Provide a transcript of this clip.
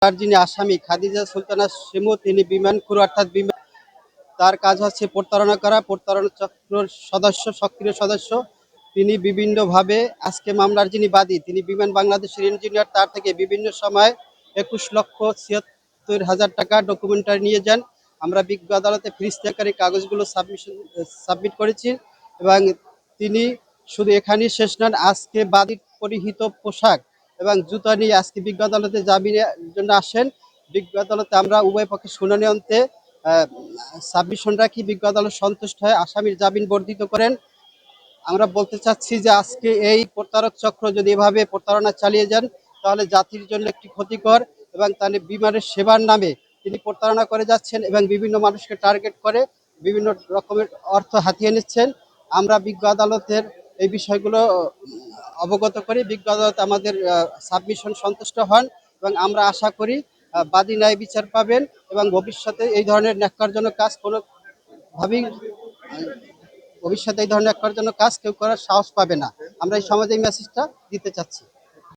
তার যিনি আসামি খাদিজা সুলতানা শিমু, তিনি বিমান ক্রু অর্থাৎ বিমান, তার কাজ হচ্ছে প্রতারণা করা, প্রতারণা চক্রের সক্রিয় সদস্য। তিনি বিভিন্নভাবে, আজকে মামলার যিনি বাদী তিনি বিমান বাংলাদেশের ইঞ্জিনিয়ার, তার থেকে বিভিন্ন সময় 21,76,000 টাকা ডকুমেন্টারি নিয়ে যান। আমরা বিজ্ঞ আদালতে ফ্রিজ আকারে কাগজগুলো সাবমিট করেছি এবং তিনি শুধু এখানেই শেষ নন, আজকে বাদীর পরিহিত পোশাক এবং জুতা নিয়ে আজকে বিজ্ঞ আদালতে জামিনের জন্য আসেন। বিজ্ঞ আদালতে আমরা উভয় পক্ষে শুনানি অন্তে সাবমিশন রাখি। বিজ্ঞ আদালত সন্তুষ্ট হয় আসামির জামিন বর্ধিত করেন। আমরা বলতে চাচ্ছি যে আজকে এই প্রতারক চক্র যদি এভাবে প্রতারণা চালিয়ে যান তাহলে জাতির জন্য একটি ক্ষতিকর, এবং তাহলে বিমানের সেবার নামে তিনি প্রতারণা করে যাচ্ছেন এবং বিভিন্ন মানুষকে টার্গেট করে বিভিন্ন রকমের অর্থ হাতিয়ে নিচ্ছেন। আমরা বিজ্ঞ আদালতের এই বিষয়গুলো অবগত করি। বিজ্ঞ আদালত আমাদের সাবমিশন সন্তুষ্ট হন এবং আমরা আশা করি বাদী ন্যায় বিচার পাবেন এবং ভবিষ্যতে এই ধরনের ন্যাক্কারজনক কাজ কোনোভাবেই ভবিষ্যতে এই ধরনের ন্যাক্কারজনক কাজ কেউ করার সাহস পাবে না। আমরা এই সমাজে এই মেসেজটা দিতে চাচ্ছি।